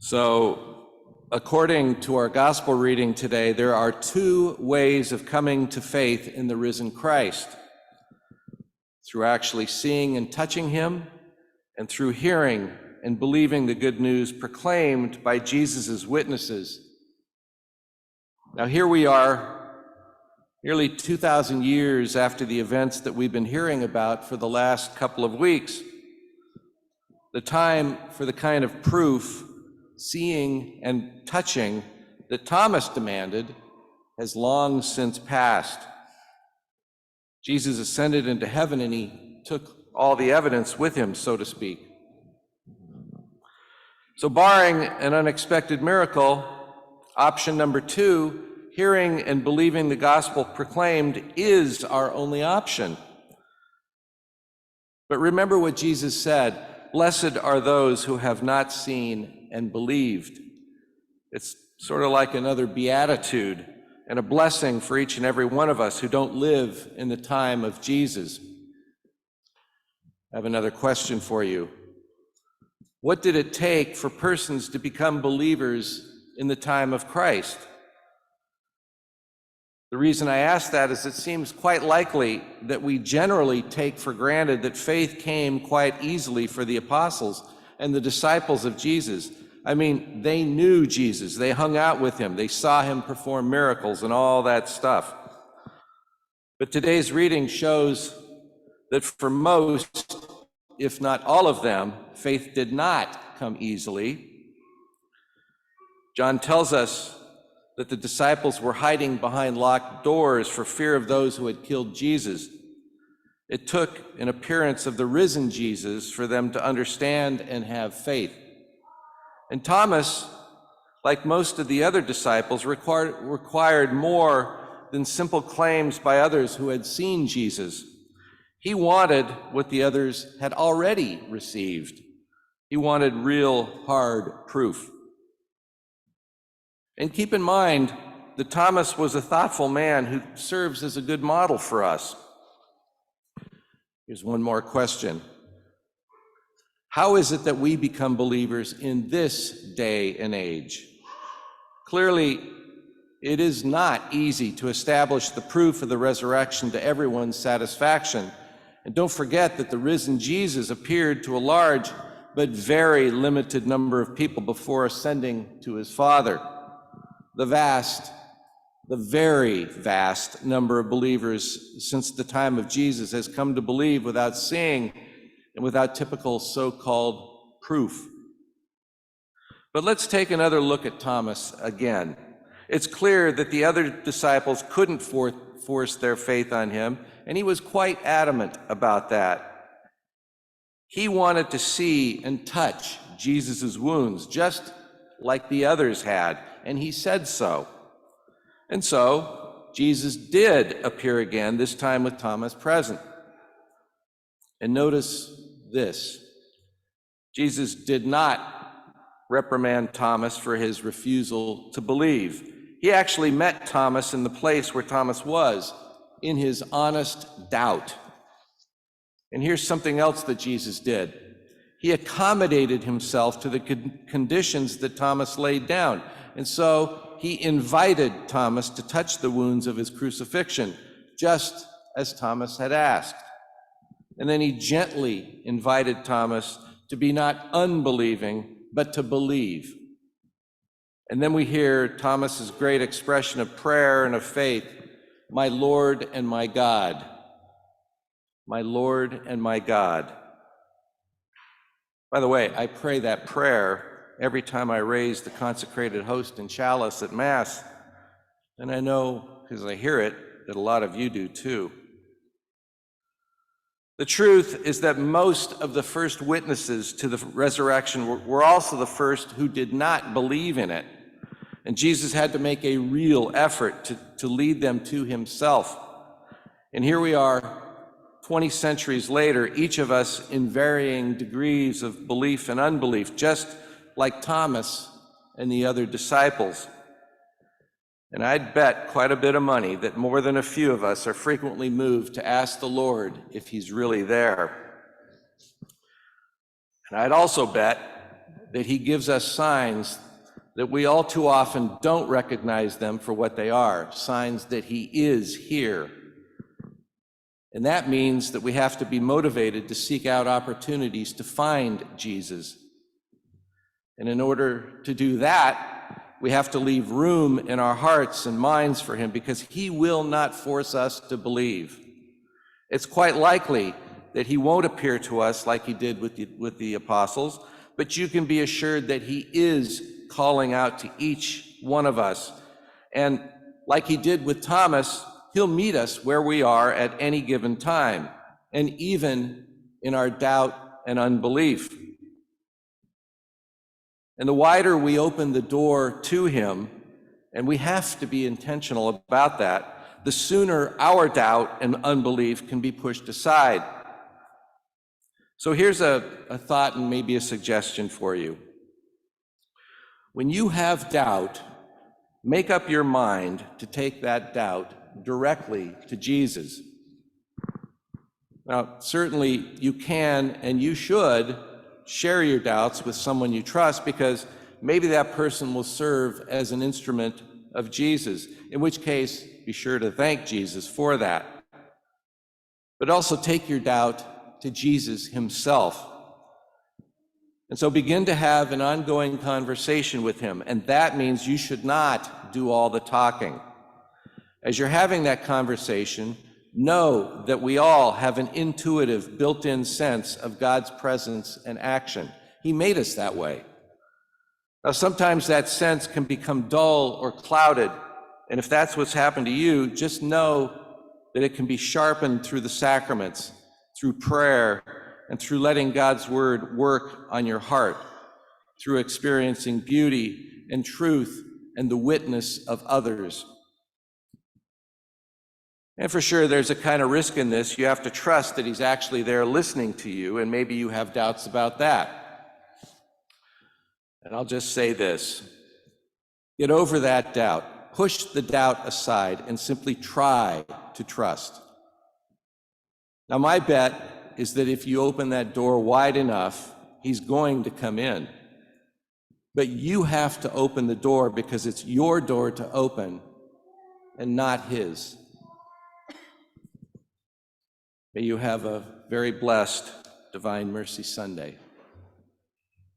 So, according to our gospel reading today, there are two ways of coming to faith in the risen Christ: through actually seeing and touching him, and through hearing and believing the good news proclaimed by Jesus' witnesses. Now, here we are, nearly 2,000 years after the events that we've been hearing about for the last couple of weeks. The time for the kind of proof, seeing and touching, that Thomas demanded has long since passed. Jesus ascended into heaven and he took all the evidence with him, so to speak. So barring an unexpected miracle, option number two, hearing and believing the gospel proclaimed, is our only option. But remember what Jesus said: "Blessed are those who have not seen and believed." It's sort of like another beatitude and a blessing for each and every one of us who don't live in the time of Jesus. I have another question for you. What did it take for persons to become believers in the time of Christ? The reason I ask that is it seems quite likely that we generally take for granted that faith came quite easily for the apostles and the disciples of Jesus. I mean, they knew Jesus, they hung out with him, they saw him perform miracles and all that stuff. But today's reading shows that for most, if not all of them, faith did not come easily. John tells us that the disciples were hiding behind locked doors for fear of those who had killed Jesus. It took an appearance of the risen Jesus for them to understand and have faith. And Thomas, like most of the other disciples, required more than simple claims by others who had seen Jesus. He wanted what the others had already received. He wanted real hard proof. And keep in mind that Thomas was a thoughtful man who serves as a good model for us. Here's one more question. How is it that we become believers in this day and age? Clearly, it is not easy to establish the proof of the resurrection to everyone's satisfaction. And don't forget that the risen Jesus appeared to a large but very limited number of people before ascending to his Father. The very vast number of believers since the time of Jesus has come to believe without seeing and without typical so-called proof. But let's take another look at Thomas again. It's clear that the other disciples couldn't force their faith on him, and he was quite adamant about that. He wanted to see and touch Jesus' wounds, just like the others had, and he said so. And so, Jesus did appear again, this time with Thomas present. And notice this: Jesus did not reprimand Thomas for his refusal to believe. He actually met Thomas in the place where Thomas was, in his honest doubt. And here's something else that Jesus did. He accommodated himself to the conditions that Thomas laid down. And so he invited Thomas to touch the wounds of his crucifixion, just as Thomas had asked. And then he gently invited Thomas to be not unbelieving, but to believe. And then we hear Thomas's great expression of prayer and of faith: "My Lord and my God, my Lord and my God." By the way, I pray that prayer every time I raise the consecrated host and chalice at Mass. And I know, because I hear it, that a lot of you do too. The truth is that most of the first witnesses to the resurrection were also the first who did not believe in it. And Jesus had to make a real effort to lead them to himself. And here we are, 20 centuries later, each of us in varying degrees of belief and unbelief, just like Thomas and the other disciples. And I'd bet quite a bit of money that more than a few of us are frequently moved to ask the Lord if he's really there. And I'd also bet that he gives us signs that we all too often don't recognize them for what they are, signs that he is here. And that means that we have to be motivated to seek out opportunities to find Jesus. And in order to do that, we have to leave room in our hearts and minds for him, because he will not force us to believe. It's quite likely that he won't appear to us like he did with the apostles, but you can be assured that he is calling out to each one of us. And like he did with Thomas, he'll meet us where we are at any given time, and even in our doubt and unbelief. And the wider we open the door to him, and we have to be intentional about that, the sooner our doubt and unbelief can be pushed aside. So here's a thought and maybe a suggestion for you. When you have doubt, make up your mind to take that doubt directly to Jesus. Now, certainly you can and you should share your doubts with someone you trust, because maybe that person will serve as an instrument of Jesus, in which case be sure to thank Jesus for that. But also take your doubt to Jesus himself. And so begin to have an ongoing conversation with him, and that means you should not do all the talking. As you're having that conversation, know that we all have an intuitive, built-in sense of God's presence and action. He made us that way. Now, sometimes that sense can become dull or clouded, and if that's what's happened to you, just know that it can be sharpened through the sacraments, through prayer, and through letting God's word work on your heart, through experiencing beauty and truth and the witness of others. And for sure, there's a kind of risk in this. You have to trust that he's actually there listening to you, and maybe you have doubts about that. And I'll just say this: get over that doubt. Push the doubt aside and simply try to trust. Now, my bet is that if you open that door wide enough, he's going to come in. But you have to open the door, because it's your door to open and not his. May you have a very blessed Divine Mercy Sunday.